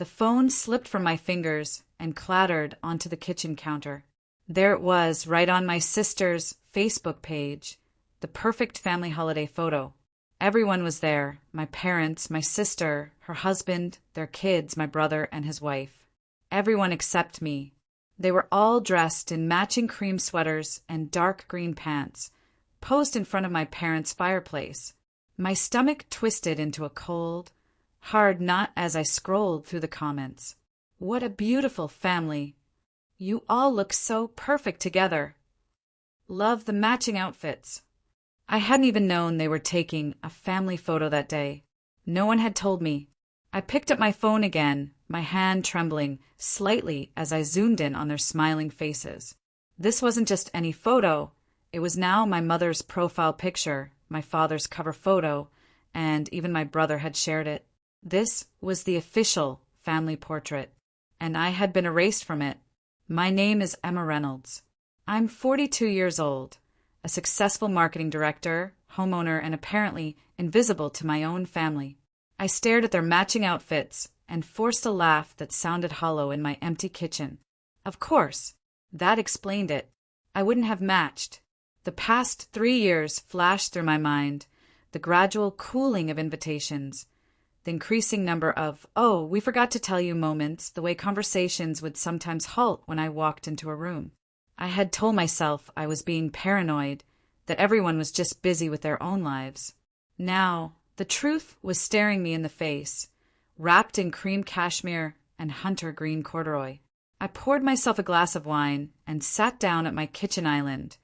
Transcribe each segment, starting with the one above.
The phone slipped from my fingers and clattered onto the kitchen counter. There it was, right on my sister's Facebook page, the perfect family holiday photo. Everyone was there, my parents, my sister, her husband, their kids, my brother, and his wife. Everyone except me. They were all dressed in matching cream sweaters and dark green pants, posed in front of my parents' fireplace. My stomach twisted into a cold, hard knot as I scrolled through the comments. What a beautiful family. You all look so perfect together. Love the matching outfits. I hadn't even known they were taking a family photo that day. No one had told me. I picked up my phone again, my hand trembling slightly as I zoomed in on their smiling faces. This wasn't just any photo. It was now my mother's profile picture, my father's cover photo, and even my brother had shared it. This was the official family portrait, and I had been erased from it. My name is Emma Reynolds. I'm 42 years old, a successful marketing director, homeowner, and apparently invisible to my own family. I stared at their matching outfits and forced a laugh that sounded hollow in my empty kitchen. Of course, that explained it. I wouldn't have matched. The past 3 years flashed through my mind, the gradual cooling of invitations, the increasing number of, "oh, we forgot to tell you" moments, the way conversations would sometimes halt when I walked into a room. I had told myself I was being paranoid, that everyone was just busy with their own lives. Now, the truth was staring me in the face, wrapped in cream cashmere and hunter green corduroy. I poured myself a glass of wine and sat down at my kitchen island,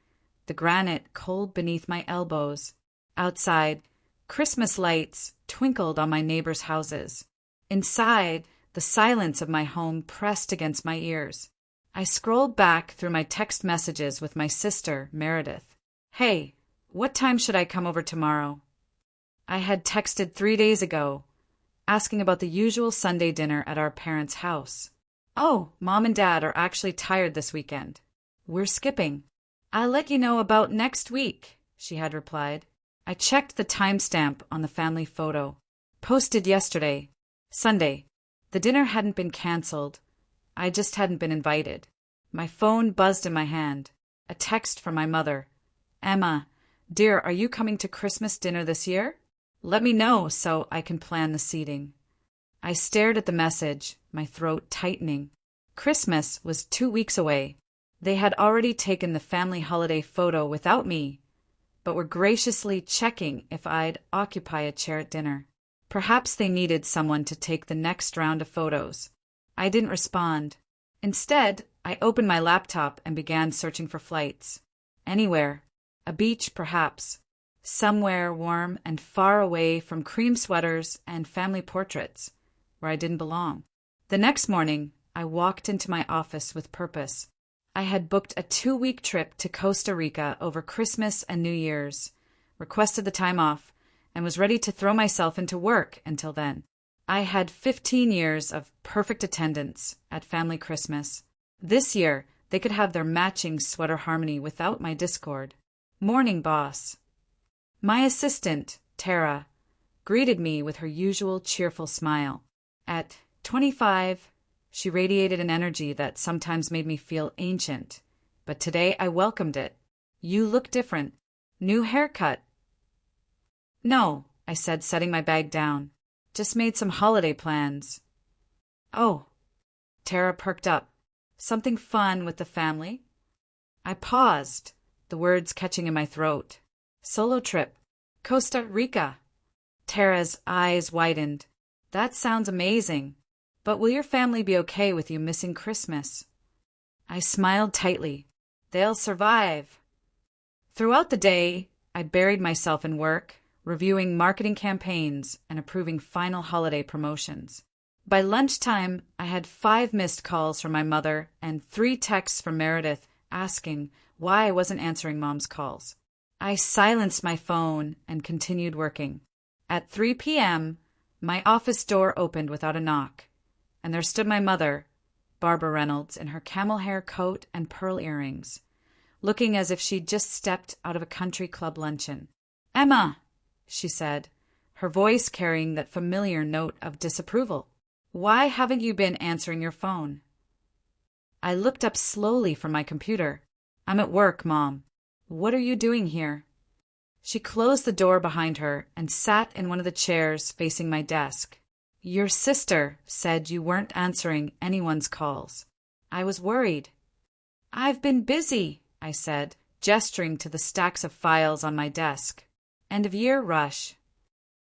the granite cold beneath my elbows. Outside, Christmas lights twinkled on my neighbors' houses. Inside, the silence of my home pressed against my ears. I scrolled back through my text messages with my sister, Meredith. "Hey, what time should I come over tomorrow?" I had texted 3 days ago, asking about the usual Sunday dinner at our parents' house. "Oh, Mom and Dad are actually tired this weekend. We're skipping. I'll let you know about next week," she had replied. I checked the timestamp on the family photo. Posted yesterday, Sunday. The dinner hadn't been canceled. I just hadn't been invited. My phone buzzed in my hand. A text from my mother. "Emma, dear, are you coming to Christmas dinner this year? Let me know so I can plan the seating." I stared at the message, my throat tightening. Christmas was 2 weeks away. They had already taken the family holiday photo without me, but were graciously checking if I'd occupy a chair at dinner. Perhaps they needed someone to take the next round of photos. I didn't respond. Instead, I opened my laptop and began searching for flights. Anywhere. A beach, perhaps. Somewhere warm and far away from cream sweaters and family portraits, where I didn't belong. The next morning, I walked into my office with purpose. I had booked a 2-week trip to Costa Rica over Christmas and New Year's, requested the time off, and was ready to throw myself into work until then. I had 15 years of perfect attendance at family Christmas. This year, they could have their matching sweater harmony without my discord. "Morning, boss." My assistant, Tara, greeted me with her usual cheerful smile. At 25, she radiated an energy that sometimes made me feel ancient, but today I welcomed it. "You look different. New haircut." "No," I said, setting my bag down. "Just made some holiday plans." "Oh." Tara perked up. "Something fun with the family?" I paused, the words catching in my throat. "Solo trip. Costa Rica." Tara's eyes widened. "That sounds amazing. But will your family be okay with you missing Christmas?" I smiled tightly. "They'll survive." Throughout the day, I buried myself in work, reviewing marketing campaigns and approving final holiday promotions. By lunchtime, I had 5 missed calls from my mother and 3 texts from Meredith asking why I wasn't answering Mom's calls. I silenced my phone and continued working. At 3 p.m., my office door opened without a knock, and there stood my mother, Barbara Reynolds, in her camel hair coat and pearl earrings, looking as if she'd just stepped out of a country club luncheon. "Emma," she said, her voice carrying that familiar note of disapproval. Why haven't you been answering your phone? I looked up slowly from my computer. I'm at work, Mom. What are you doing here? She closed the door behind her and sat in one of the chairs facing my desk. Your sister said you weren't answering anyone's calls. I was worried. I've been busy, I said, gesturing to the stacks of files on my desk. End of year rush.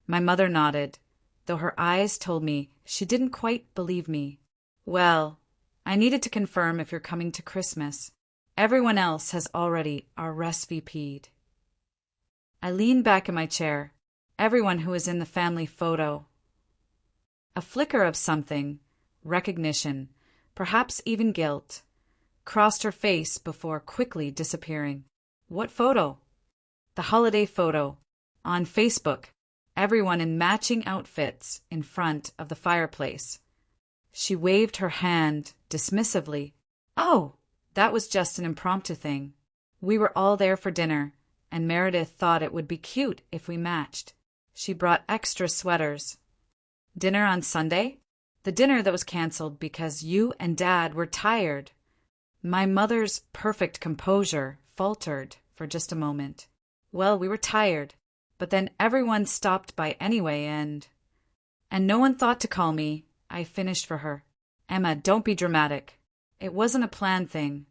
My mother nodded, though her eyes told me she didn't quite believe me. Well, I needed to confirm if you're coming to Christmas. Everyone else has already RSVP'd. I leaned back in my chair. Everyone who was in the family photo. A flicker of something, recognition, perhaps even guilt, crossed her face before quickly disappearing. What photo? The holiday photo. On Facebook, everyone in matching outfits in front of the fireplace. She waved her hand dismissively. Oh, that was just an impromptu thing. We were all there for dinner, and Meredith thought it would be cute if we matched. She brought extra sweaters. Dinner on Sunday? The dinner that was canceled because you and Dad were tired. My mother's perfect composure faltered for just a moment. Well, we were tired, but then everyone stopped by anyway and no one thought to call me. I finished for her. Emma, don't be dramatic. It wasn't a planned thing.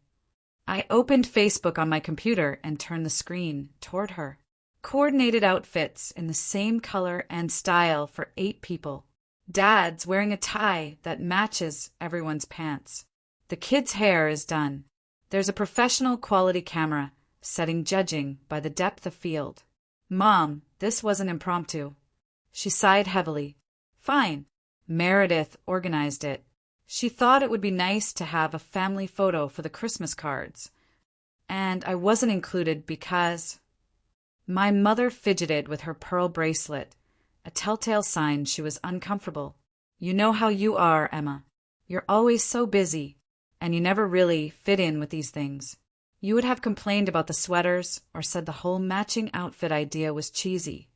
I opened Facebook on my computer and turned the screen toward her. Coordinated outfits in the same color and style for 8 people. Dad's wearing a tie that matches everyone's pants. The kid's hair is done. There's a professional quality camera, setting judging by the depth of field. Mom, this wasn't impromptu. She sighed heavily. Fine. Meredith organized it. She thought it would be nice to have a family photo for the Christmas cards. And I wasn't included because... My mother fidgeted with her pearl bracelet, a telltale sign she was uncomfortable. You know how you are, Emma. You're always so busy, and you never really fit in with these things. You would have complained about the sweaters or said the whole matching outfit idea was cheesy.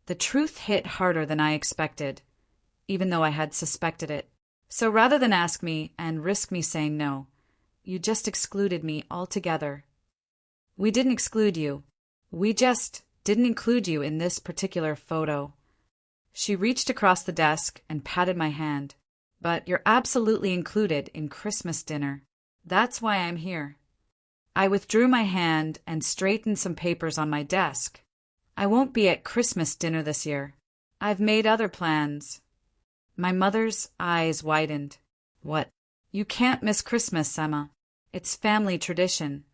The truth hit harder than I expected, even though I had suspected it. So rather than ask me and risk me saying no, you just excluded me altogether. We didn't exclude you. We just didn't include you in this particular photo. She reached across the desk and patted my hand. But you're absolutely included in Christmas dinner. That's why I'm here. I withdrew my hand and straightened some papers on my desk. I won't be at Christmas dinner this year. I've made other plans. My mother's eyes widened. What? You can't miss Christmas, Emma. It's family tradition.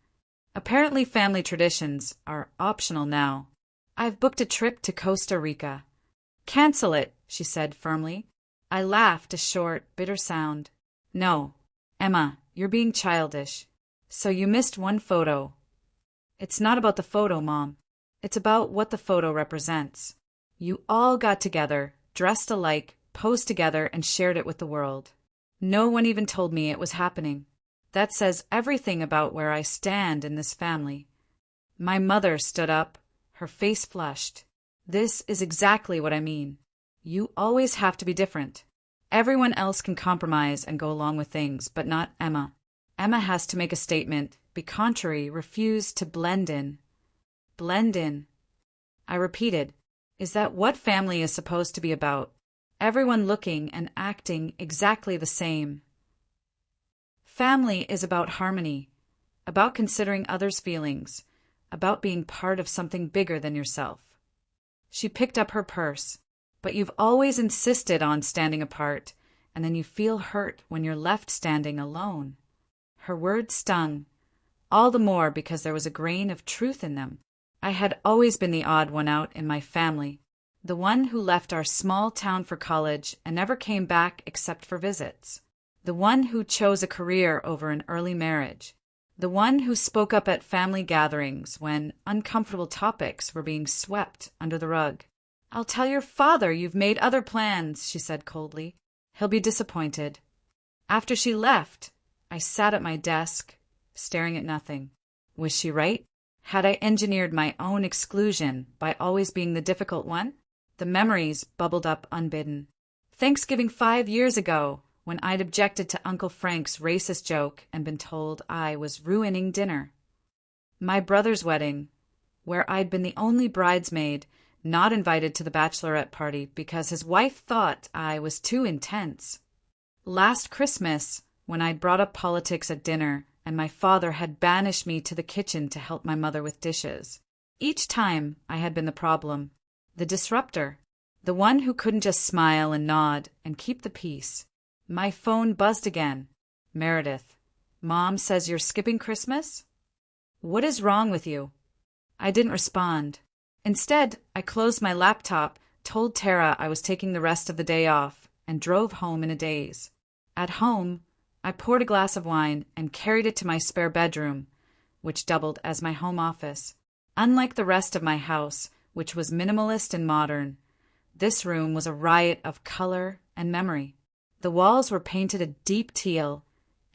Apparently family traditions are optional now. I've booked a trip to Costa Rica. Cancel it, she said firmly. I laughed a short, bitter sound. No, Emma, you're being childish. So you missed one photo. It's not about the photo, Mom. It's about what the photo represents. You all got together, dressed alike, posed together, and shared it with the world. No one even told me it was happening. That says everything about where I stand in this family. My mother stood up, her face flushed. This is exactly what I mean. You always have to be different. Everyone else can compromise and go along with things, but not Emma. Emma has to make a statement, be contrary, refuse to blend in. Blend in. I repeated, is that what family is supposed to be about? Everyone looking and acting exactly the same. Family is about harmony, about considering others' feelings, about being part of something bigger than yourself. She picked up her purse. But you've always insisted on standing apart, and then you feel hurt when you're left standing alone. Her words stung, all the more because there was a grain of truth in them. I had always been the odd one out in my family, the one who left our small town for college and never came back except for visits, the one who chose a career over an early marriage, the one who spoke up at family gatherings when uncomfortable topics were being swept under the rug. I'll tell your father you've made other plans, she said coldly. He'll be disappointed. After she left, I sat at my desk, staring at nothing. Was she right? Had I engineered my own exclusion by always being the difficult one? The memories bubbled up unbidden. Thanksgiving 5 years ago, when I'd objected to Uncle Frank's racist joke and been told I was ruining dinner. My brother's wedding, where I'd been the only bridesmaid not invited to the bachelorette party because his wife thought I was too intense. Last Christmas, when I'd brought up politics at dinner and my father had banished me to the kitchen to help my mother with dishes. Each time I had been the problem, the disruptor, the one who couldn't just smile and nod and keep the peace. My phone buzzed again. Meredith, Mom says you're skipping Christmas? What is wrong with you? I didn't respond. Instead, I closed my laptop, told Tara I was taking the rest of the day off, and drove home in a daze. At home, I poured a glass of wine and carried it to my spare bedroom, which doubled as my home office. Unlike the rest of my house, which was minimalist and modern, this room was a riot of color and memory. The walls were painted a deep teal,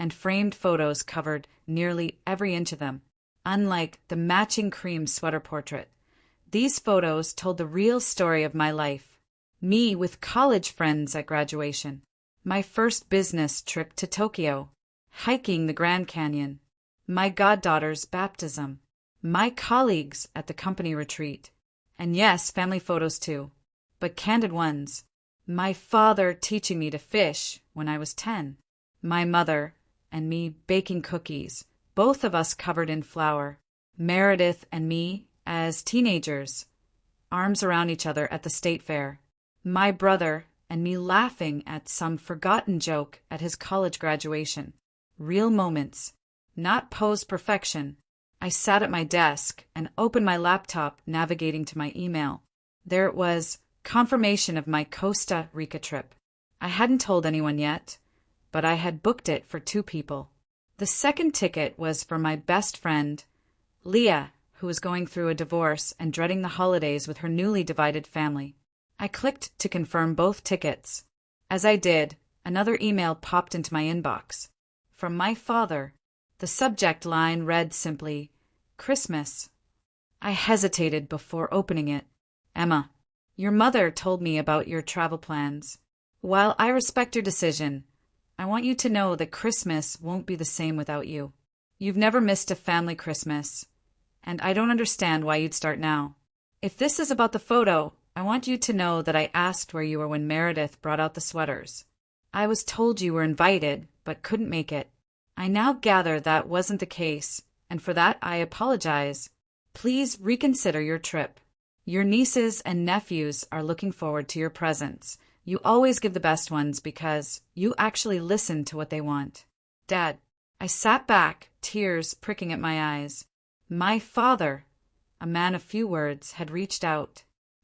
and framed photos covered nearly every inch of them. Unlike the matching cream sweater portrait, these photos told the real story of my life. Me with college friends at graduation, my first business trip to Tokyo, hiking the Grand Canyon, my goddaughter's baptism, my colleagues at the company retreat, and yes, family photos too, but candid ones. My father teaching me to fish when I was 10, my mother and me baking cookies, both of us covered in flour, Meredith and me as teenagers, arms around each other at the state fair, my brother and me laughing at some forgotten joke at his college graduation. Real moments, not posed perfection. I sat at my desk and opened my laptop, navigating to my email. There it was, confirmation of my Costa Rica trip. I hadn't told anyone yet, but I had booked it for 2 people. The second ticket was for my best friend, Leah, who was going through a divorce and dreading the holidays with her newly divided family. I clicked to confirm both tickets. As I did, another email popped into my inbox. From my father. The subject line read simply, Christmas. I hesitated before opening it. Emma, your mother told me about your travel plans. While I respect your decision, I want you to know that Christmas won't be the same without you. You've never missed a family Christmas, and I don't understand why you'd start now. If this is about the photo, I want you to know that I asked where you were when Meredith brought out the sweaters. I was told you were invited, but couldn't make it. I now gather that wasn't the case, and for that I apologize. Please reconsider your trip. Your nieces and nephews are looking forward to your presents. You always give the best ones because you actually listen to what they want. Dad. I sat back, tears pricking at my eyes. My father, a man of few words, had reached out,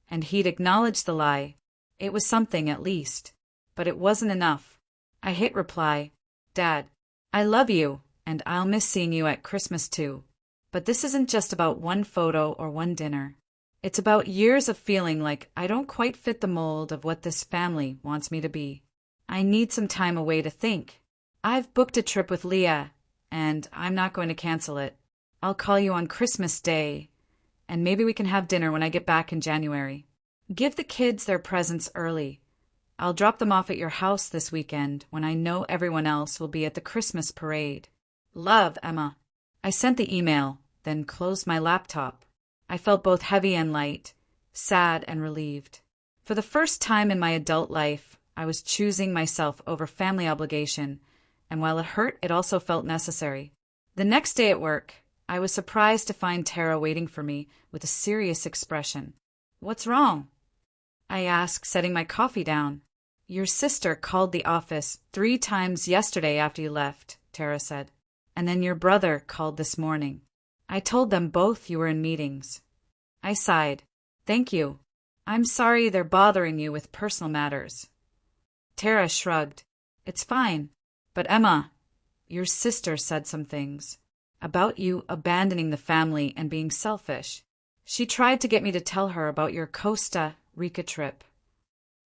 and he'd acknowledged the lie. It was something at least, but it wasn't enough. I hit reply. Dad, I love you, and I'll miss seeing you at Christmas too. But this isn't just about one photo or one dinner. It's about years of feeling like I don't quite fit the mold of what this family wants me to be. I need some time away to think. I've booked a trip with Leah, and I'm not going to cancel it. I'll call you on Christmas Day, and maybe we can have dinner when I get back in January. Give the kids their presents early. I'll drop them off at your house this weekend when I know everyone else will be at the Christmas parade. Love, Emma. I sent the email, then closed my laptop. I felt both heavy and light, sad and relieved. For the first time in my adult life, I was choosing myself over family obligation, and while it hurt, it also felt necessary. The next day at work, I was surprised to find Tara waiting for me with a serious expression. What's wrong? I asked, setting my coffee down. Your sister called the office 3 times yesterday after you left, Tara said. And then your brother called this morning. I told them both you were in meetings. I sighed. Thank you. I'm sorry they're bothering you with personal matters. Tara shrugged. It's fine. But Emma, your sister said some things about you abandoning the family and being selfish. She tried to get me to tell her about your Costa Rica trip.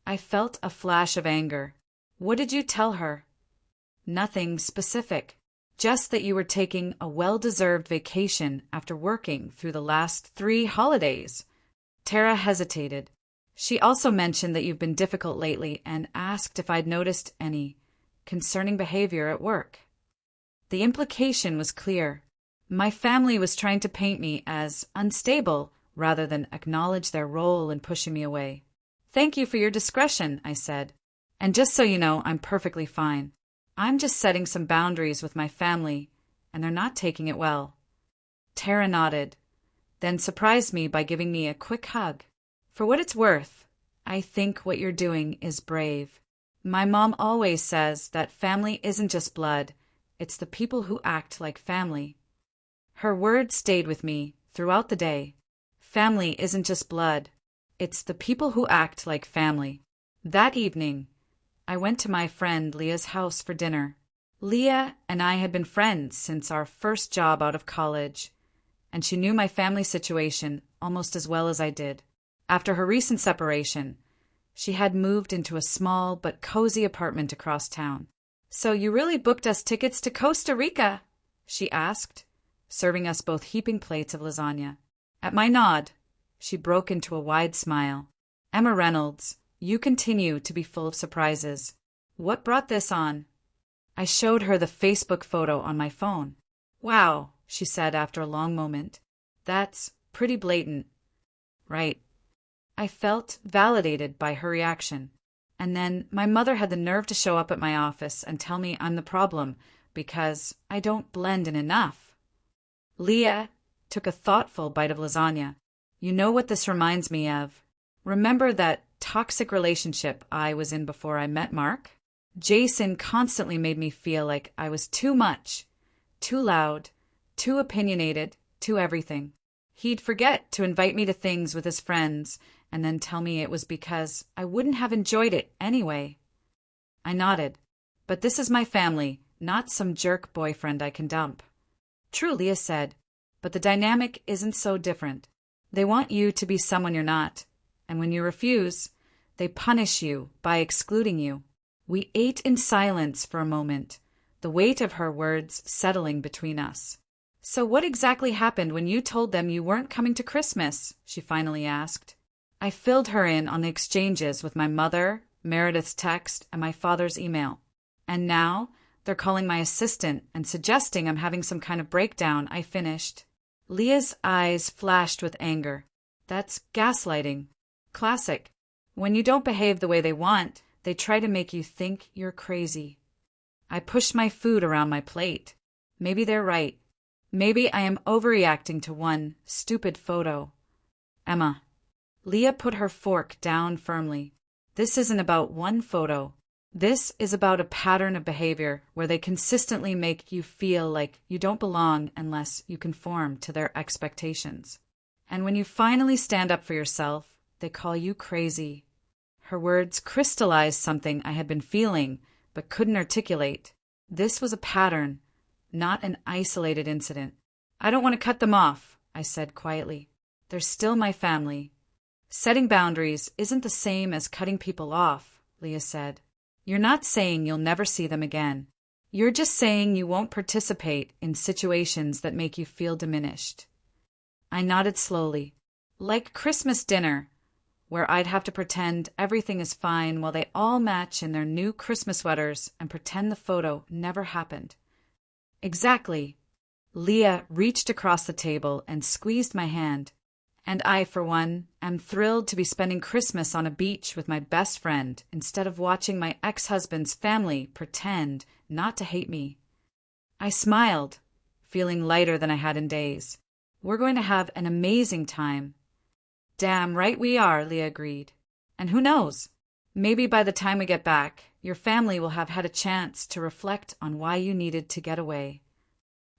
I felt a flash of anger. What did you tell her? Nothing specific. Just that you were taking a well-deserved vacation after working through the last 3 holidays. Tara hesitated. She also mentioned that you've been difficult lately and asked if I'd noticed any concerning behavior at work. The implication was clear. My family was trying to paint me as unstable rather than acknowledge their role in pushing me away. Thank you for your discretion, I said. And just so you know, I'm perfectly fine. I'm just setting some boundaries with my family, and they're not taking it well. Tara nodded, then surprised me by giving me a quick hug. For what it's worth, I think what you're doing is brave. My mom always says that family isn't just blood, it's the people who act like family. Her words stayed with me throughout the day. Family isn't just blood, it's the people who act like family. That evening, I went to my friend Leah's house for dinner. Leah and I had been friends since our first job out of college, and she knew my family situation almost as well as I did. After her recent separation, she had moved into a small but cozy apartment across town. "So you really booked us tickets to Costa Rica?" she asked, serving us both heaping plates of lasagna. At my nod, she broke into a wide smile. "Emma Reynolds, you continue to be full of surprises. What brought this on?" I showed her the Facebook photo on my phone. "Wow," she said after a long moment. "That's pretty blatant." "Right." I felt validated by her reaction. And then my mother had the nerve to show up at my office and tell me I'm the problem because I don't blend in enough. Leah took a thoughtful bite of lasagna. "You know what this reminds me of? Remember that toxic relationship I was in before I met Mark? Jason constantly made me feel like I was too much, too loud, too opinionated, too everything. He'd forget to invite me to things with his friends and then tell me it was because I wouldn't have enjoyed it anyway." I nodded. "But this is my family, not some jerk boyfriend I can dump." "True," Leah said, "but the dynamic isn't so different. They want you to be someone you're not, and when you refuse, they punish you by excluding you." We ate in silence for a moment, the weight of her words settling between us. "So what exactly happened when you told them you weren't coming to Christmas?" she finally asked. I filled her in on the exchanges with my mother, Meredith's text, and my father's email. "And now they're calling my assistant and suggesting I'm having some kind of breakdown," I finished. Leah's eyes flashed with anger. "That's gaslighting. Classic. When you don't behave the way they want, they try to make you think you're crazy." I pushed my food around my plate. Maybe they're right. Maybe I am overreacting to one stupid photo. "Emma." Leah put her fork down firmly. "This isn't about one photo. This is about a pattern of behavior where they consistently make you feel like you don't belong unless you conform to their expectations. And when you finally stand up for yourself, they call you crazy." Her words crystallized something I had been feeling but couldn't articulate. This was a pattern, not an isolated incident. "I don't want to cut them off," I said quietly. "They're still my family." "Setting boundaries isn't the same as cutting people off," Leah said. "You're not saying you'll never see them again. You're just saying you won't participate in situations that make you feel diminished." I nodded slowly. Like Christmas dinner, where I'd have to pretend everything is fine while they all match in their new Christmas sweaters and pretend the photo never happened. "Exactly." Leah reached across the table and squeezed my hand. "And I, for one, am thrilled to be spending Christmas on a beach with my best friend instead of watching my ex-husband's family pretend not to hate me." I smiled, feeling lighter than I had in days. "We're going to have an amazing time." "Damn right we are," Leah agreed. "And who knows? Maybe by the time we get back, your family will have had a chance to reflect on why you needed to get away."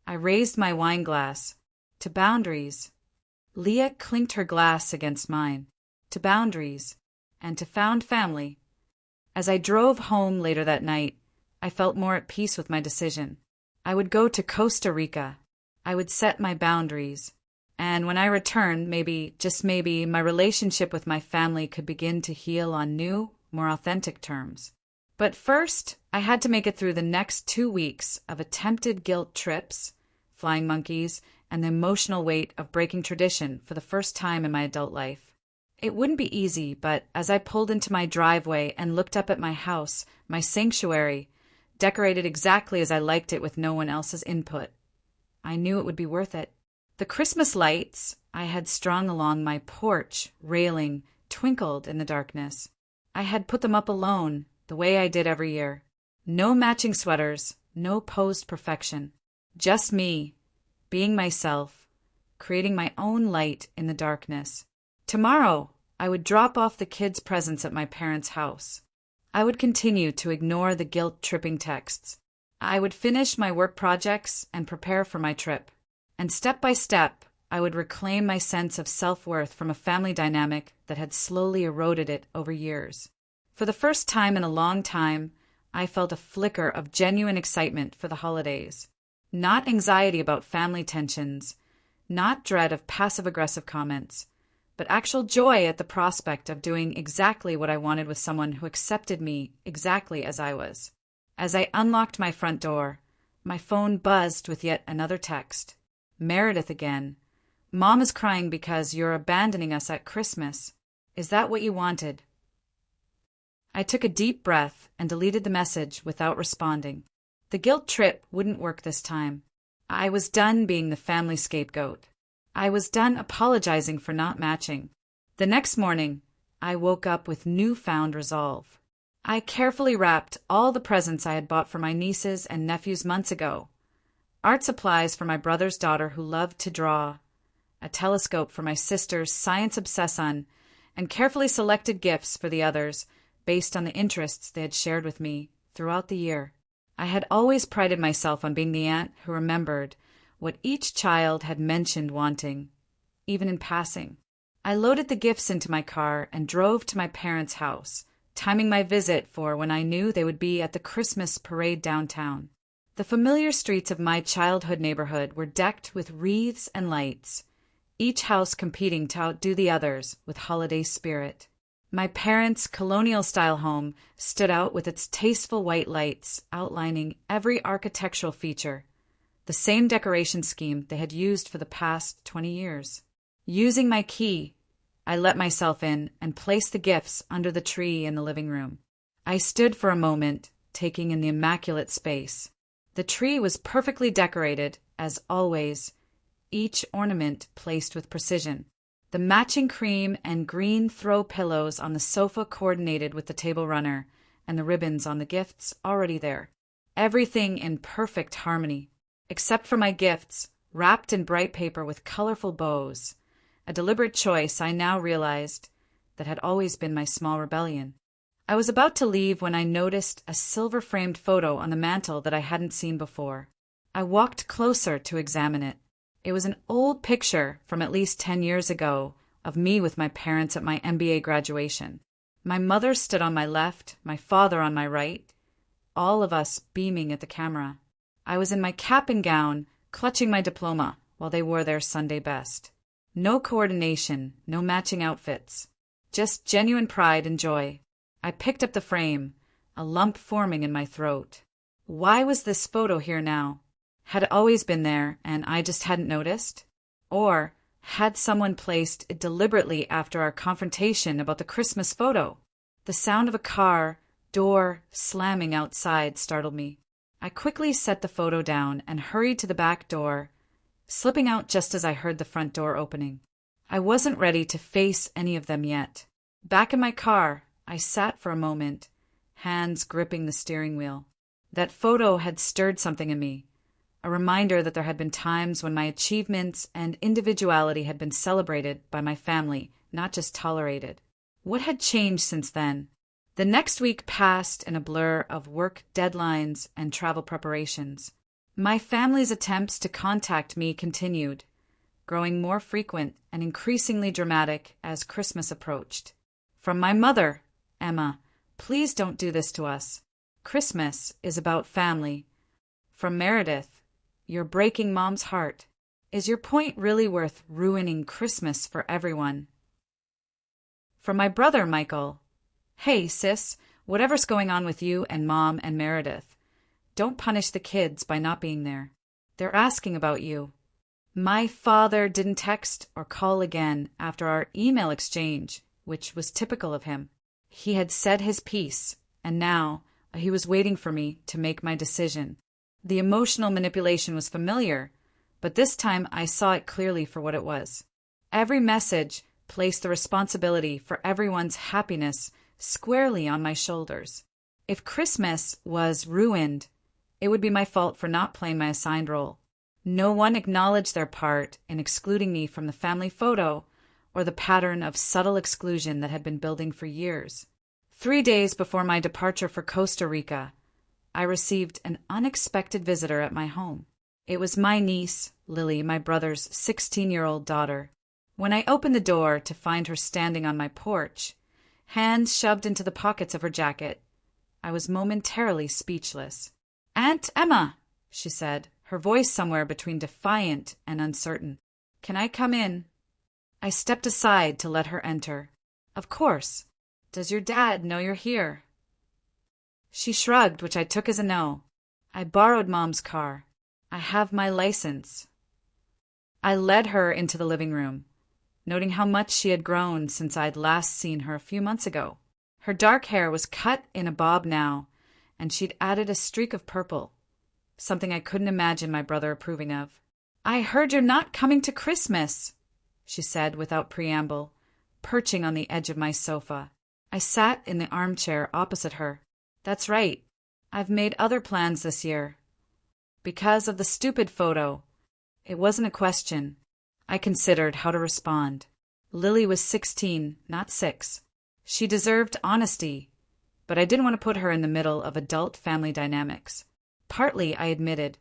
I raised my wine glass. "To boundaries." Leah clinked her glass against mine. "To boundaries. And to found family." As I drove home later that night, I felt more at peace with my decision. I would go to Costa Rica. I would set my boundaries. And when I returned, maybe, just maybe, my relationship with my family could begin to heal on new, more authentic terms. But first, I had to make it through the next 2 weeks of attempted guilt trips, flying monkeys, and the emotional weight of breaking tradition for the first time in my adult life. It wouldn't be easy, but as I pulled into my driveway and looked up at my house, my sanctuary, decorated exactly as I liked it with no one else's input, I knew it would be worth it. The Christmas lights I had strung along my porch railing twinkled in the darkness. I had put them up alone, the way I did every year. No matching sweaters, no posed perfection. Just me, being myself, creating my own light in the darkness. Tomorrow, I would drop off the kids' presents at my parents' house. I would continue to ignore the guilt-tripping texts. I would finish my work projects and prepare for my trip. And step by step, I would reclaim my sense of self-worth from a family dynamic that had slowly eroded it over years. For the first time in a long time, I felt a flicker of genuine excitement for the holidays. Not anxiety about family tensions, not dread of passive-aggressive comments, but actual joy at the prospect of doing exactly what I wanted with someone who accepted me exactly as I was. As I unlocked my front door, my phone buzzed with yet another text. Meredith again. Mom is crying because you're abandoning us at Christmas. Is that what you wanted? I took a deep breath and deleted the message without responding. The guilt trip wouldn't work this time. I was done being the family scapegoat. I was done apologizing for not matching. The next morning, I woke up with newfound resolve. I carefully wrapped all the presents I had bought for my nieces and nephews months ago. Art supplies for my brother's daughter who loved to draw, a telescope for my sister's science-obsessed son, and carefully selected gifts for the others based on the interests they had shared with me throughout the year. I had always prided myself on being the aunt who remembered what each child had mentioned wanting, even in passing. I loaded the gifts into my car and drove to my parents' house, timing my visit for when I knew they would be at the Christmas parade downtown. The familiar streets of my childhood neighborhood were decked with wreaths and lights, each house competing to outdo the others with holiday spirit. My parents' colonial-style home stood out with its tasteful white lights outlining every architectural feature, the same decoration scheme they had used for the past 20 years. Using my key, I let myself in and placed the gifts under the tree in the living room. I stood for a moment, taking in the immaculate space. The tree was perfectly decorated, as always, each ornament placed with precision. The matching cream and green throw pillows on the sofa coordinated with the table runner, and the ribbons on the gifts already there. Everything in perfect harmony, except for my gifts, wrapped in bright paper with colorful bows, a deliberate choice I now realized that had always been my small rebellion. I was about to leave when I noticed a silver-framed photo on the mantel that I hadn't seen before. I walked closer to examine it. It was an old picture from at least 10 years ago of me with my parents at my MBA graduation. My mother stood on my left, my father on my right, all of us beaming at the camera. I was in my cap and gown, clutching my diploma, while they wore their Sunday best. No coordination, no matching outfits, just genuine pride and joy. I picked up the frame, a lump forming in my throat. Why was this photo here now? Had it always been there and I just hadn't noticed? Or had someone placed it deliberately after our confrontation about the Christmas photo? The sound of a car door slamming outside startled me. I quickly set the photo down and hurried to the back door, slipping out just as I heard the front door opening. I wasn't ready to face any of them yet. Back in my car, I sat for a moment, hands gripping the steering wheel. That photo had stirred something in me. A reminder that there had been times when my achievements and individuality had been celebrated by my family, not just tolerated. What had changed since then? The next week passed in a blur of work deadlines and travel preparations. My family's attempts to contact me continued, growing more frequent and increasingly dramatic as Christmas approached. From my mother, Emma, please don't do this to us. Christmas is about family. From Meredith, you're breaking Mom's heart. Is your point really worth ruining Christmas for everyone? From my brother, Michael, hey, sis, whatever's going on with you and Mom and Meredith, don't punish the kids by not being there. They're asking about you. My father didn't text or call again after our email exchange which was typical of him. He had said his piece, and now he was waiting for me to make my decision. The emotional manipulation was familiar, but this time I saw it clearly for what it was. Every message placed the responsibility for everyone's happiness squarely on my shoulders. If Christmas was ruined, it would be my fault for not playing my assigned role. No one acknowledged their part in excluding me from the family photo or the pattern of subtle exclusion that had been building for years. 3 days before my departure for Costa Rica, I received an unexpected visitor at my home. It was my niece, Lily, my brother's 16-year-old daughter. When I opened the door to find her standing on my porch, hands shoved into the pockets of her jacket, I was momentarily speechless. "Aunt Emma," she said, her voice somewhere between defiant and uncertain. "Can I come in?" I stepped aside to let her enter. "Of course. Does your dad know you're here?" She shrugged, which I took as a no. "I borrowed Mom's car. I have my license." I led her into the living room, noting how much she had grown since I'd last seen her a few months ago. Her dark hair was cut in a bob now, and she'd added a streak of purple, something I couldn't imagine my brother approving of. "I heard you're not coming to Christmas," she said without preamble, perching on the edge of my sofa. I sat in the armchair opposite her. "That's right. I've made other plans this year." Because of the stupid photo. It wasn't a question. I considered how to respond. Lily was 16, not 6. She deserved honesty, but I didn't want to put her in the middle of adult family dynamics. Partly, I admitted,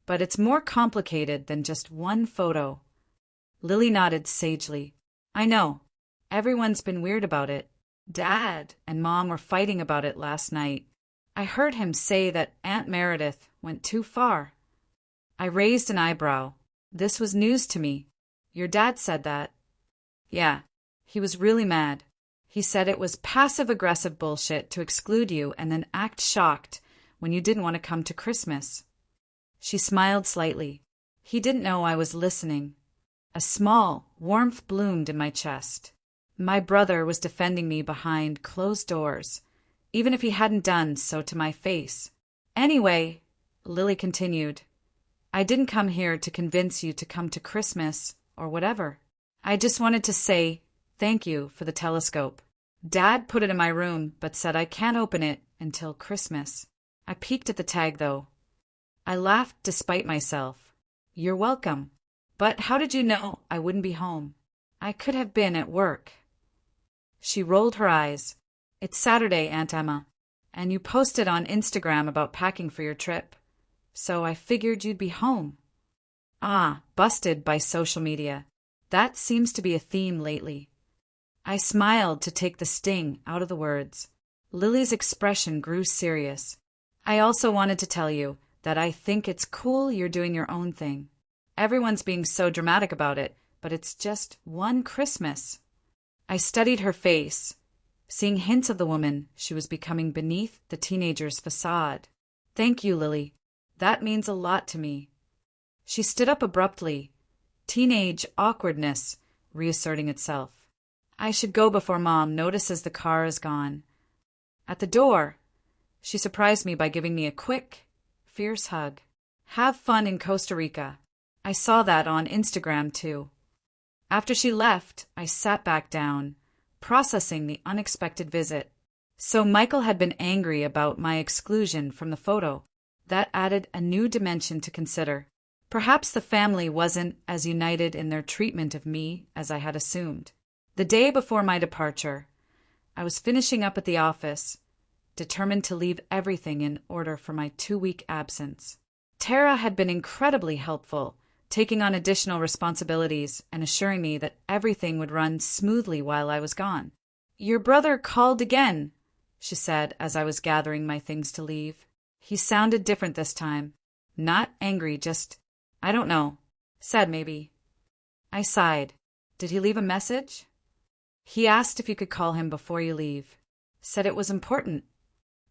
but it's more complicated than just one photo. Lily nodded sagely. "I know. Everyone's been weird about it. Dad and Mom were fighting about it last night. I heard him say that Aunt Meredith went too far." I raised an eyebrow. This was news to me. "Your dad said that?" "Yeah. He was really mad. He said it was passive-aggressive bullshit to exclude you and then act shocked when you didn't want to come to Christmas." She smiled slightly. He didn't know I was listening. A small warmth bloomed in my chest. My brother was defending me behind closed doors, even if he hadn't done so to my face. "Anyway," Lily continued, "I didn't come here to convince you to come to Christmas or whatever. I just wanted to say thank you for the telescope. Dad put it in my room but said I can't open it until Christmas." I peeked at the tag, though. I laughed despite myself. "You're welcome. But how did you know I wouldn't be home? I could have been at work." She rolled her eyes. "It's Saturday, Aunt Emma, and you posted on Instagram about packing for your trip, so I figured you'd be home." Ah, busted by social media. That seems to be a theme lately. I smiled to take the sting out of the words. Lily's expression grew serious. "I also wanted to tell you that I think it's cool you're doing your own thing. Everyone's being so dramatic about it, but it's just one Christmas." I studied her face, seeing hints of the woman she was becoming beneath the teenager's facade. "Thank you, Lily. That means a lot to me." She stood up abruptly, teenage awkwardness reasserting itself. "I should go before Mom notices the car is gone." At the door, she surprised me by giving me a quick, fierce hug. "Have fun in Costa Rica." I saw that on Instagram, too. After she left, I sat back down, processing the unexpected visit. So Michael had been angry about my exclusion from the photo. That added a new dimension to consider. Perhaps the family wasn't as united in their treatment of me as I had assumed. The day before my departure, I was finishing up at the office, determined to leave everything in order for my 2-week absence. Tara had been incredibly helpful, taking on additional responsibilities and assuring me that everything would run smoothly while I was gone. "Your brother called again," she said as I was gathering my things to leave. He sounded different this time. Not angry, just, I don't know, sad maybe. I sighed. "Did he leave a message?" "He asked if you could call him before you leave. Said it was important."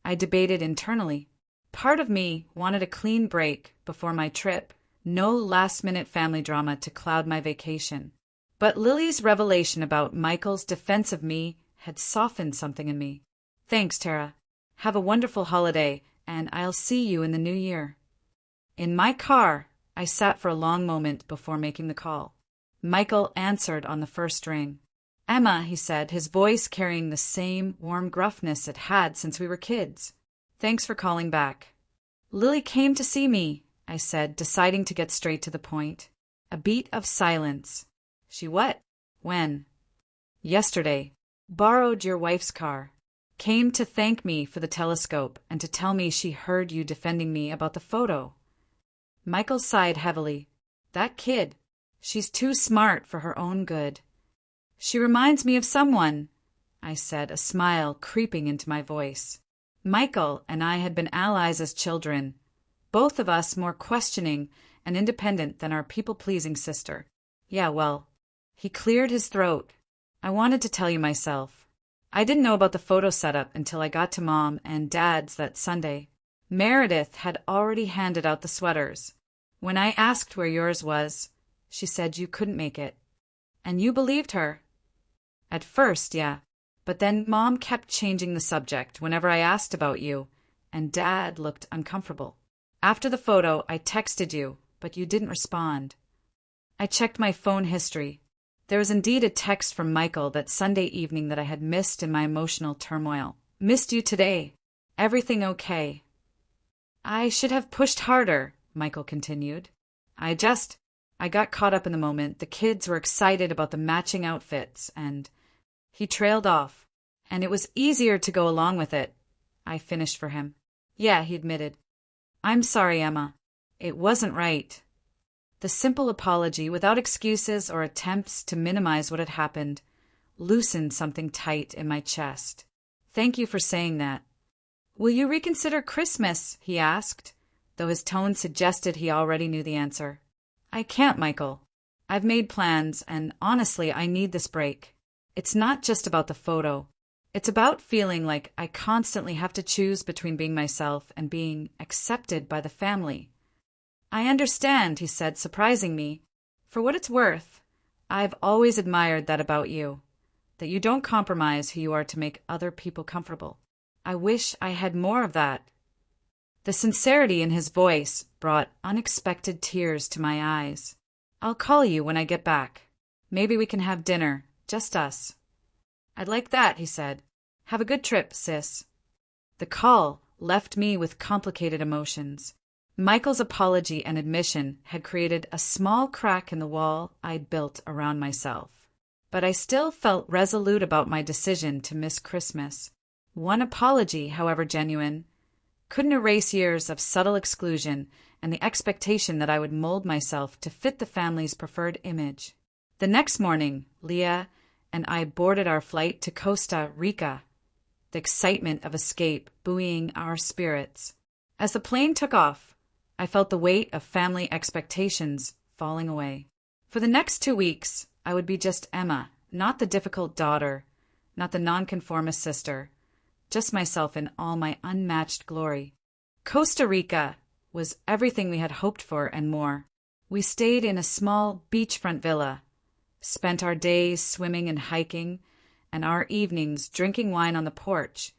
I debated internally. Part of me wanted a clean break before my trip, no last-minute family drama to cloud my vacation. But Lily's revelation about Michael's defense of me had softened something in me. Thanks, Tara. Have a wonderful holiday, and I'll see you in the new year. In my car, I sat for a long moment before making the call. Michael answered on the first ring. Emma, he said, his voice carrying the same warm gruffness it had since we were kids. Thanks for calling back. Lily came to see me, I said, deciding to get straight to the point. A beat of silence. She what? When? Yesterday. Borrowed your wife's car. Came to thank me for the telescope and to tell me she heard you defending me about the photo. Michael sighed heavily. That kid. She's too smart for her own good. She reminds me of someone, I said, a smile creeping into my voice. Michael and I had been allies as children, both of us more questioning and independent than our people-pleasing sister. Yeah, well, he cleared his throat. I wanted to tell you myself. I didn't know about the photo setup until I got to Mom and Dad's that Sunday. Meredith had already handed out the sweaters. When I asked where yours was, she said you couldn't make it. And you believed her. At first, yeah. But then Mom kept changing the subject whenever I asked about you, and Dad looked uncomfortable. After the photo, I texted you, but you didn't respond. I checked my phone history. There was indeed a text from Michael that Sunday evening that I had missed in my emotional turmoil. Missed you today. Everything okay? I should have pushed harder, Michael continued. I got caught up in the moment. The kids were excited about the matching outfits, and he trailed off. And it was easier to go along with it. I finished for him. Yeah, he admitted. I'm sorry, Emma. It wasn't right. The simple apology, without excuses or attempts to minimize what had happened, loosened something tight in my chest. Thank you for saying that. Will you reconsider Christmas? He asked, though his tone suggested he already knew the answer. I can't, Michael. I've made plans, and honestly, I need this break. It's not just about the photo. It's about feeling like I constantly have to choose between being myself and being accepted by the family. I understand, he said, surprising me. For what it's worth, I've always admired that about you, that you don't compromise who you are to make other people comfortable. I wish I had more of that. The sincerity in his voice brought unexpected tears to my eyes. I'll call you when I get back. Maybe we can have dinner, just us. I'd like that, he said. Have a good trip, sis. The call left me with complicated emotions. Michael's apology and admission had created a small crack in the wall I'd built around myself. But I still felt resolute about my decision to miss Christmas. One apology, however genuine, couldn't erase years of subtle exclusion and the expectation that I would mold myself to fit the family's preferred image. The next morning, Leah and I boarded our flight to Costa Rica, the excitement of escape buoying our spirits. As the plane took off, I felt the weight of family expectations falling away. For the next 2 weeks, I would be just Emma, not the difficult daughter, not the nonconformist sister, just myself in all my unmatched glory. Costa Rica was everything we had hoped for and more. We stayed in a small beachfront villa, spent our days swimming and hiking, and our evenings drinking wine on the porch,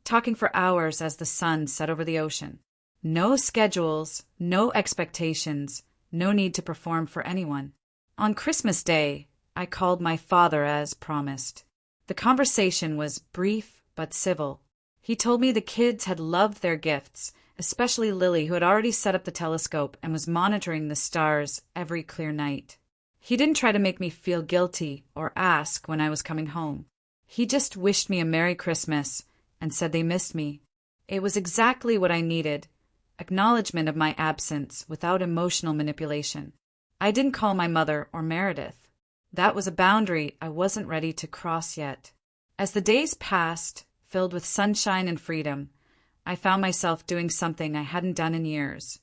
talking for hours as the sun set over the ocean. No schedules, no expectations, no need to perform for anyone. On Christmas Day, I called my father as promised. The conversation was brief but civil. He told me the kids had loved their gifts, especially Lily, who had already set up the telescope and was monitoring the stars every clear night. He didn't try to make me feel guilty or ask when I was coming home. He just wished me a Merry Christmas and said they missed me. It was exactly what I needed. Acknowledgement of my absence without emotional manipulation. I didn't call my mother or Meredith. That was a boundary I wasn't ready to cross yet. As the days passed, filled with sunshine and freedom, I found myself doing something I hadn't done in years,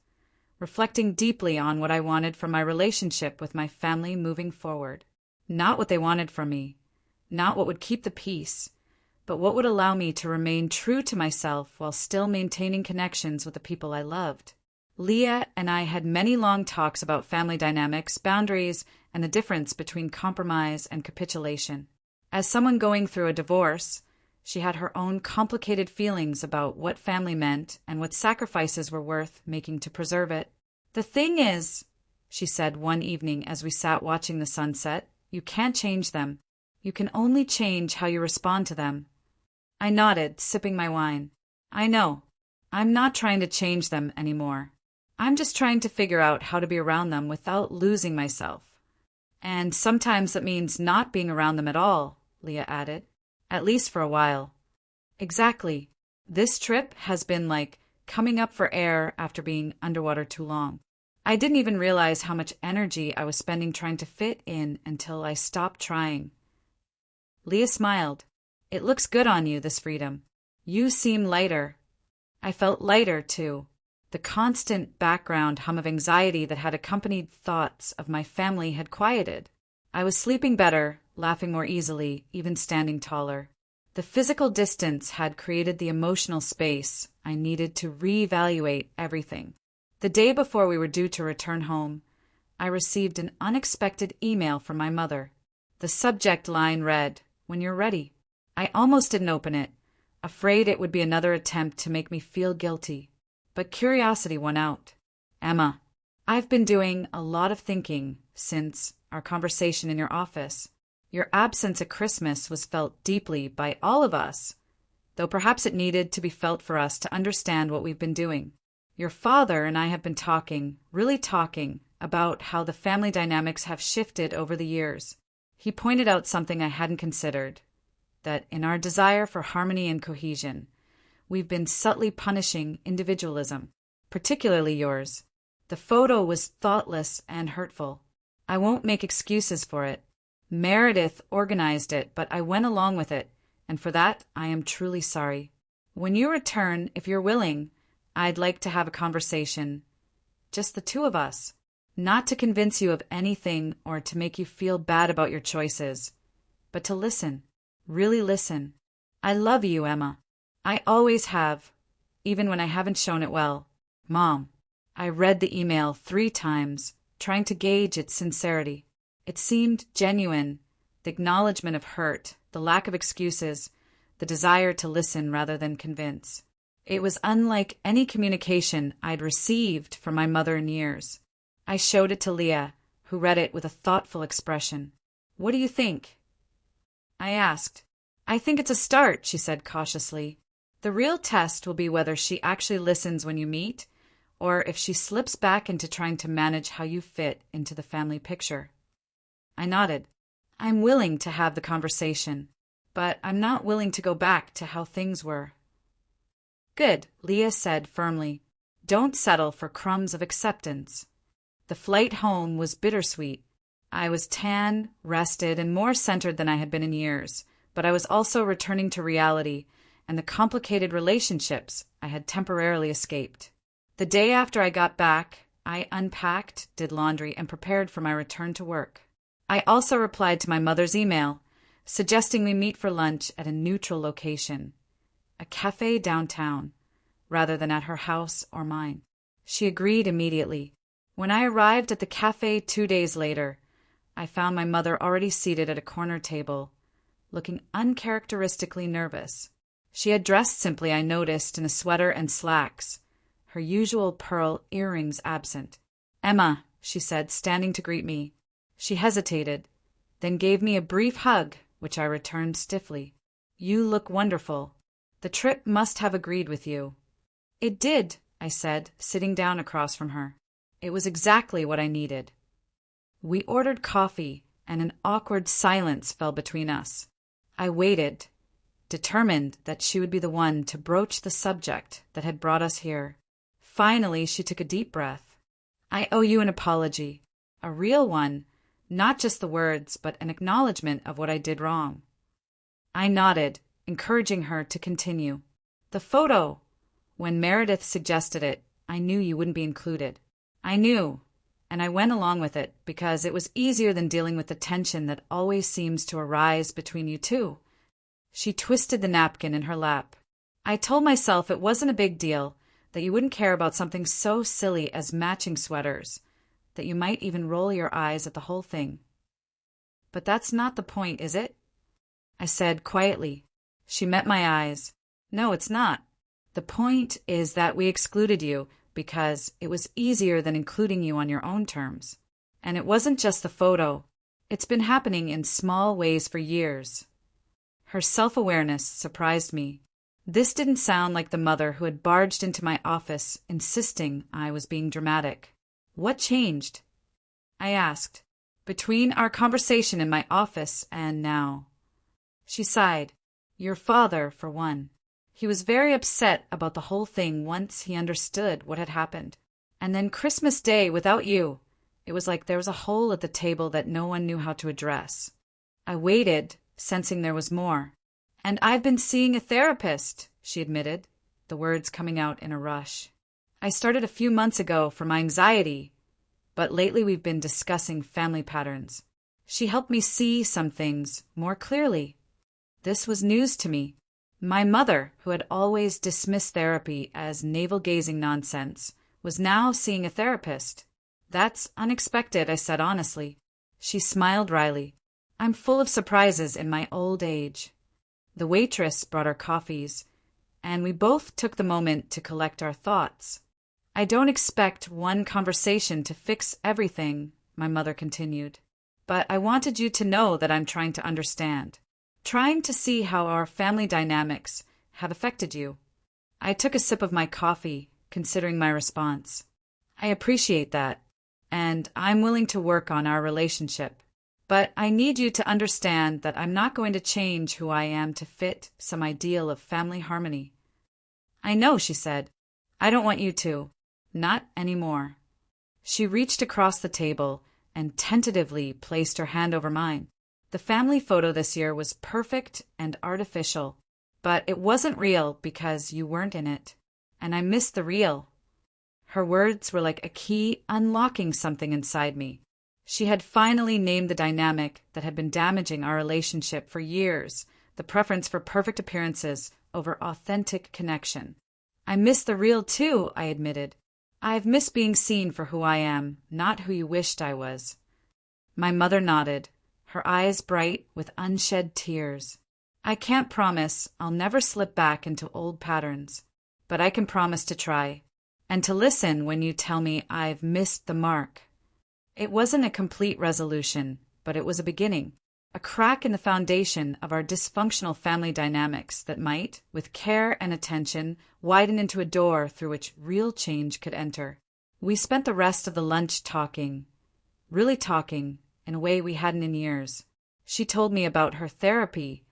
reflecting deeply on what I wanted from my relationship with my family moving forward. Not what they wanted from me, not what would keep the peace, but what would allow me to remain true to myself while still maintaining connections with the people I loved. Leah and I had many long talks about family dynamics, boundaries, and the difference between compromise and capitulation. As someone going through a divorce, she had her own complicated feelings about what family meant and what sacrifices were worth making to preserve it. "The thing is," she said one evening as we sat watching the sunset, "you can't change them. You can only change how you respond to them." I nodded, sipping my wine. "I know. I'm not trying to change them anymore. I'm just trying to figure out how to be around them without losing myself. And sometimes that means not being around them at all," Leah added. "At least for a while." "Exactly. This trip has been like coming up for air after being underwater too long. I didn't even realize how much energy I was spending trying to fit in until I stopped trying." Leah smiled. "It looks good on you, this freedom. You seem lighter." I felt lighter, too. The constant background hum of anxiety that had accompanied thoughts of my family had quieted. I was sleeping better, laughing more easily, even standing taller. The physical distance had created the emotional space I needed to reevaluate everything. The day before we were due to return home, I received an unexpected email from my mother. The subject line read, "When you're ready." I almost didn't open it, afraid it would be another attempt to make me feel guilty. But curiosity won out. "Emma, I've been doing a lot of thinking since our conversation in your office. Your absence at Christmas was felt deeply by all of us, though perhaps it needed to be felt for us to understand what we've been doing. Your father and I have been talking, really talking, about how the family dynamics have shifted over the years. He pointed out something I hadn't considered, that in our desire for harmony and cohesion, we've been subtly punishing individualism, particularly yours. The photo was thoughtless and hurtful. I won't make excuses for it. Meredith organized it, but I went along with it, and for that I am truly sorry. When you return, if you're willing, I'd like to have a conversation. Just the two of us. Not to convince you of anything or to make you feel bad about your choices, but to listen. Really listen. I love you, Emma. I always have, even when I haven't shown it well. Mom." I read the email 3 times, trying to gauge its sincerity. It seemed genuine, the acknowledgement of hurt, the lack of excuses, the desire to listen rather than convince. It was unlike any communication I'd received from my mother in years. I showed it to Leah, who read it with a thoughtful expression. "What do you think?" I asked. "I think it's a start," she said cautiously. "The real test will be whether she actually listens when you meet, or if she slips back into trying to manage how you fit into the family picture." I nodded. "I'm willing to have the conversation, but I'm not willing to go back to how things were." "Good," Leah said firmly. "Don't settle for crumbs of acceptance." The flight home was bittersweet. I was tan, rested, and more centered than I had been in years, but I was also returning to reality and the complicated relationships I had temporarily escaped. The day after I got back, I unpacked, did laundry, and prepared for my return to work. I also replied to my mother's email, suggesting we meet for lunch at a neutral location, a cafe downtown, rather than at her house or mine. She agreed immediately. When I arrived at the cafe 2 days later, I found my mother already seated at a corner table, looking uncharacteristically nervous. She had dressed simply, I noticed, in a sweater and slacks, her usual pearl earrings absent. "Emma," she said, standing to greet me. She hesitated, then gave me a brief hug, which I returned stiffly. "You look wonderful. The trip must have agreed with you." "It did," I said, sitting down across from her. "It was exactly what I needed." We ordered coffee, and an awkward silence fell between us. I waited, determined that she would be the one to broach the subject that had brought us here. Finally, she took a deep breath. "I owe you an apology, a real one, not just the words, but an acknowledgement of what I did wrong." I nodded, encouraging her to continue. "The photo. When Meredith suggested it, I knew you wouldn't be included. I knew, and I went along with it because it was easier than dealing with the tension that always seems to arise between you two." She twisted the napkin in her lap. "I told myself it wasn't a big deal, that you wouldn't care about something so silly as matching sweaters, that you might even roll your eyes at the whole thing. But that's not the point, is it?" I said quietly. She met my eyes. No, it's not. The point is that we excluded you because it was easier than including you on your own terms. And it wasn't just the photo. It's been happening in small ways for years. Her self-awareness surprised me. This didn't sound like the mother who had barged into my office insisting I was being dramatic. What changed? I asked. Between our conversation in my office and now. She sighed. Your father, for one. He was very upset about the whole thing once he understood what had happened. And then Christmas Day without you. It was like there was a hole at the table that no one knew how to address. I waited, sensing there was more. And I've been seeing a therapist, she admitted, the words coming out in a rush. I started a few months ago for my anxiety, but lately we've been discussing family patterns. She helped me see some things more clearly. This was news to me. My mother, who had always dismissed therapy as navel-gazing nonsense, was now seeing a therapist. That's unexpected, I said honestly. She smiled wryly. I'm full of surprises in my old age. The waitress brought our coffees, and we both took the moment to collect our thoughts. I don't expect one conversation to fix everything, my mother continued, but I wanted you to know that I'm trying to understand, trying to see how our family dynamics have affected you. I took a sip of my coffee, considering my response. I appreciate that, and I'm willing to work on our relationship. But I need you to understand that I'm not going to change who I am to fit some ideal of family harmony. I know, she said. I don't want you to. Not anymore. She reached across the table and tentatively placed her hand over mine. The family photo this year was perfect and artificial, but it wasn't real because you weren't in it. And I missed the real. Her words were like a key unlocking something inside me. She had finally named the dynamic that had been damaging our relationship for years, the preference for perfect appearances over authentic connection. I miss the real too, I admitted. I've missed being seen for who I am, not who you wished I was. My mother nodded, her eyes bright with unshed tears. I can't promise I'll never slip back into old patterns, but I can promise to try, and to listen when you tell me I've missed the mark. It wasn't a complete resolution, but it was a beginning, a crack in the foundation of our dysfunctional family dynamics that might, with care and attention, widen into a door through which real change could enter. We spent the rest of the lunch talking, really talking, in a way we hadn't in years. She told me about her therapy,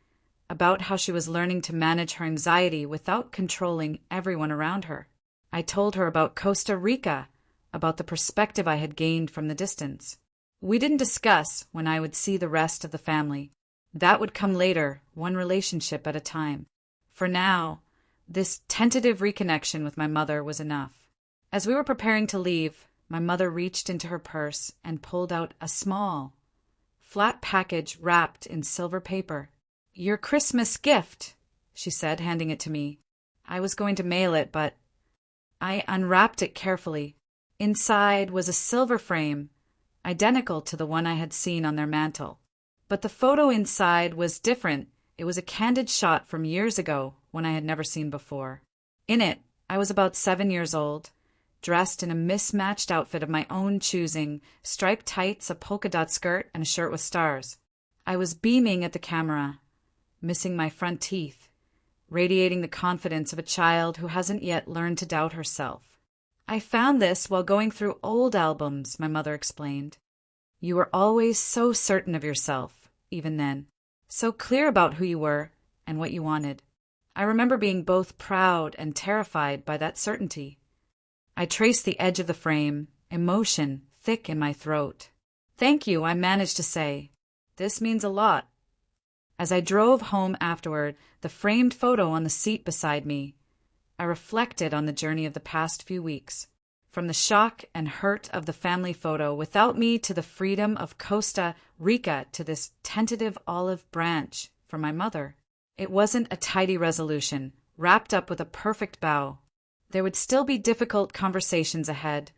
about how she was learning to manage her anxiety without controlling everyone around her. I told her about Costa Rica, about the perspective I had gained from the distance. We didn't discuss when I would see the rest of the family. That would come later, one relationship at a time. For now, this tentative reconnection with my mother was enough. As we were preparing to leave, my mother reached into her purse and pulled out a small, flat package wrapped in silver paper. Your Christmas gift, she said, handing it to me. I was going to mail it, but I unwrapped it carefully. Inside was a silver frame, identical to the one I had seen on their mantel. But the photo inside was different. It was a candid shot from years ago, one I had never seen before. In it, I was about 7 years old, dressed in a mismatched outfit of my own choosing, striped tights, a polka dot skirt, and a shirt with stars. I was beaming at the camera, missing my front teeth, radiating the confidence of a child who hasn't yet learned to doubt herself. I found this while going through old albums, my mother explained. You were always so certain of yourself, even then, so clear about who you were and what you wanted. I remember being both proud and terrified by that certainty. I traced the edge of the frame, emotion thick in my throat. Thank you, I managed to say. This means a lot. As I drove home afterward, the framed photo on the seat beside me, I reflected on the journey of the past few weeks, from the shock and hurt of the family photo without me to the freedom of Costa Rica to this tentative olive branch for my mother. It wasn't a tidy resolution, wrapped up with a perfect bow. There would still be difficult conversations ahead,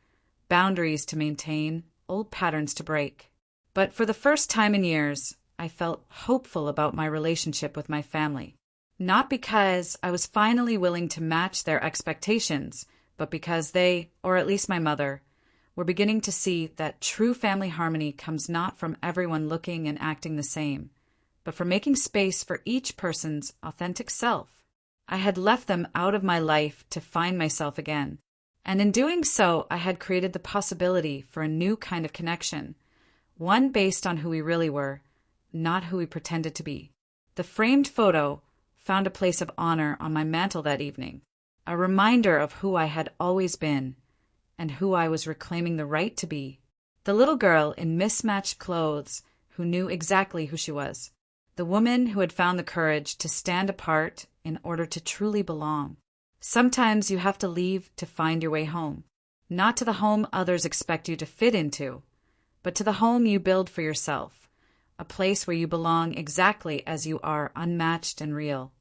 boundaries to maintain, old patterns to break. But for the first time in years, I felt hopeful about my relationship with my family. Not because I was finally willing to match their expectations, but because they, or at least my mother, were beginning to see that true family harmony comes not from everyone looking and acting the same, but from making space for each person's authentic self. I had left them out of my life to find myself again, and in doing so, I had created the possibility for a new kind of connection, one based on who we really were, not who we pretended to be. The framed photo found a place of honor on my mantle that evening, a reminder of who I had always been and who I was reclaiming the right to be. The little girl in mismatched clothes who knew exactly who she was. The woman who had found the courage to stand apart in order to truly belong. Sometimes you have to leave to find your way home, not to the home others expect you to fit into, but to the home you build for yourself, a place where you belong exactly as you are, unmatched and real.